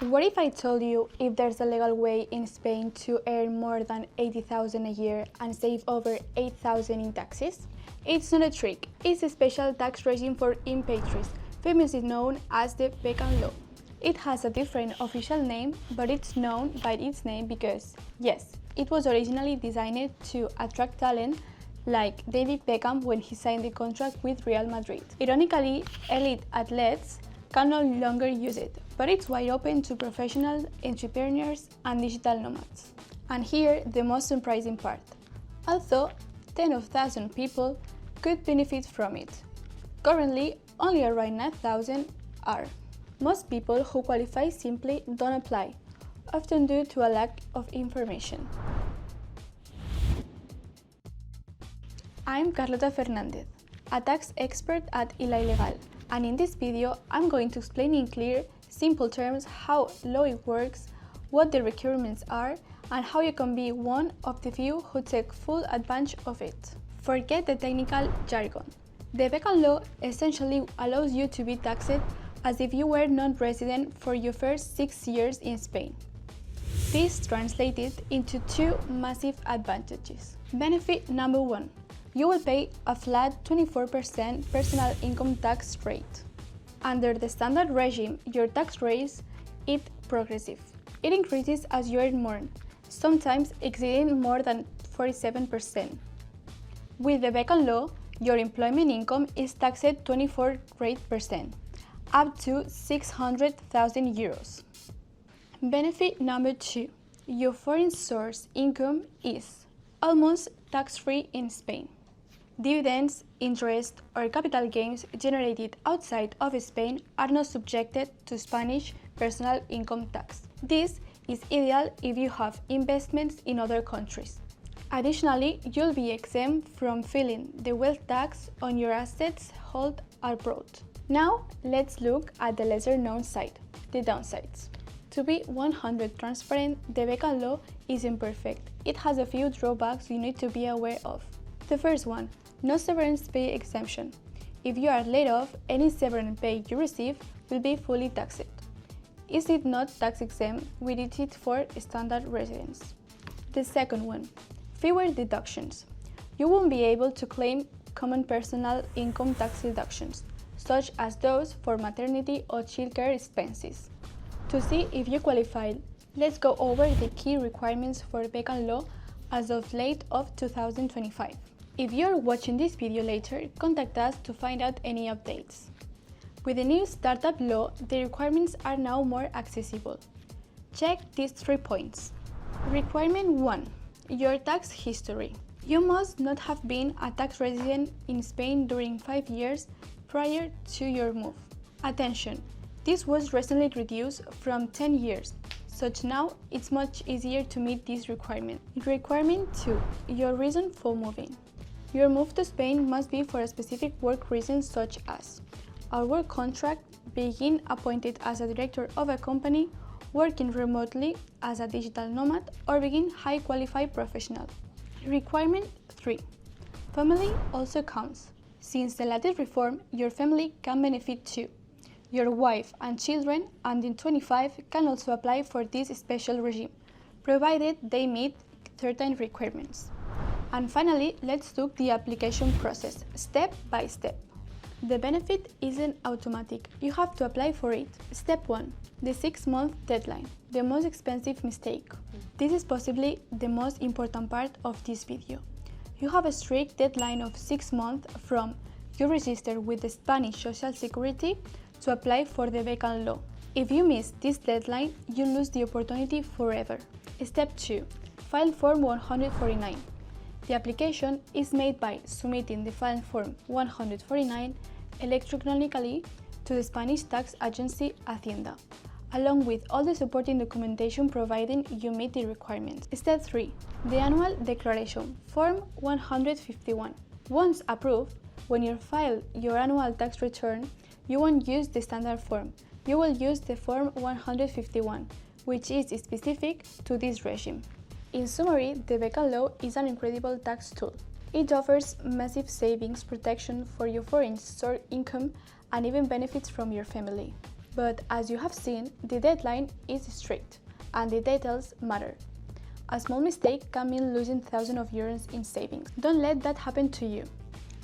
What if I told you if there's a legal way in Spain to earn more than 80,000 a year and save over 8,000 in taxes? It's not a trick, it's a special tax regime for expatriates, famously known as the Beckham Law. It has a different official name, but it's known by its name because, yes, it was originally designed to attract talent like David Beckham when he signed the contract with Real Madrid. Ironically, elite athletes can no longer use it, but it's wide open to professional entrepreneurs and digital nomads. And here, the most surprising part. Although 10,000 people could benefit from it, currently only around 9,000 are. Most people who qualify simply don't apply, often due to a lack of information. I'm Carlota Fernandez, a tax expert at Illay Legal, and in this video I'm going to explain in clear, simple terms how law works, what the requirements are, and how you can be one of the few who take full advantage of it. Forget the technical jargon. The Beckham Law essentially allows you to be taxed as if you were non-resident for your first 6 years in Spain. This translated into two massive advantages. Benefit number one. You will pay a flat 24% personal income tax rate. Under the standard regime, your tax rate is progressive. It increases as you earn more, sometimes exceeding more than 47%. With the Beckham Law, your employment income is taxed 24%, up to 600,000 euros. Benefit number two. Your foreign source income is almost tax-free in Spain. Dividends, interest, or capital gains generated outside of Spain are not subjected to Spanish personal income tax. This is ideal if you have investments in other countries. Additionally, you'll be exempt from filing the wealth tax on your assets held abroad. Now, let's look at the lesser-known side, the downsides. To be 100% transparent, the Beckham Law is imperfect. It has a few drawbacks you need to be aware of. The first one, no severance pay exemption. If you are laid off, any severance pay you receive will be fully taxed. Is it not tax exempt with it for standard residents? The second one, fewer deductions. You won't be able to claim common personal income tax deductions, such as those for maternity or childcare expenses. To see if you qualify, let's go over the key requirements for Beckham Law as of late of 2025. If you're watching this video later, contact us to find out any updates. With the new startup law, the requirements are now more accessible. Check these 3 points. Requirement 1. Your tax history. You must not have been a tax resident in Spain during 5 years prior to your move. Attention! This was recently reduced from 10 years, so now it's much easier to meet this requirement. Requirement 2. Your reason for moving. Your move to Spain must be for a specific work reason such as a work contract, being appointed as a director of a company, working remotely as a digital nomad, or being high qualified professional. Requirement 3. Family also counts. Since the latest reform, your family can benefit too. Your wife and children under 25 can also apply for this special regime, provided they meet certain requirements. And finally, let's look at the application process, step by step. The benefit isn't automatic, you have to apply for it. Step 1. The 6-month deadline, the most expensive mistake. This is possibly the most important part of this video. You have a strict deadline of 6 months from you register with the Spanish Social Security to apply for the Beckham Law. If you miss this deadline, you lose the opportunity forever. Step 2. File Form 149. The application is made by submitting the file Form 149 electronically to the Spanish tax agency Hacienda, along with all the supporting documentation providing you meet the requirements. Step 3. The Annual Declaration, Form 151. Once approved, when you file your annual tax return, you won't use the standard form. You will use the Form 151, which is specific to this regime. In summary, the Beckham Law is an incredible tax tool. It offers massive savings, protection for your foreign source income, and even benefits from your family. But as you have seen, the deadline is strict and the details matter. A small mistake can mean losing thousands of euros in savings. Don't let that happen to you.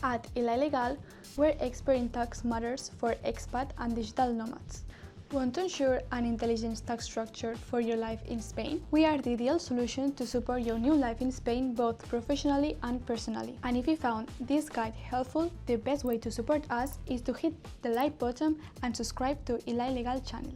At Illay Legal, we're expert in tax matters for expat and digital nomads. Want to ensure an intelligent tax structure for your life in Spain? We are the ideal solution to support your new life in Spain both professionally and personally. And if you found this guide helpful, the best way to support us is to hit the like button and subscribe to Illay Legal channel.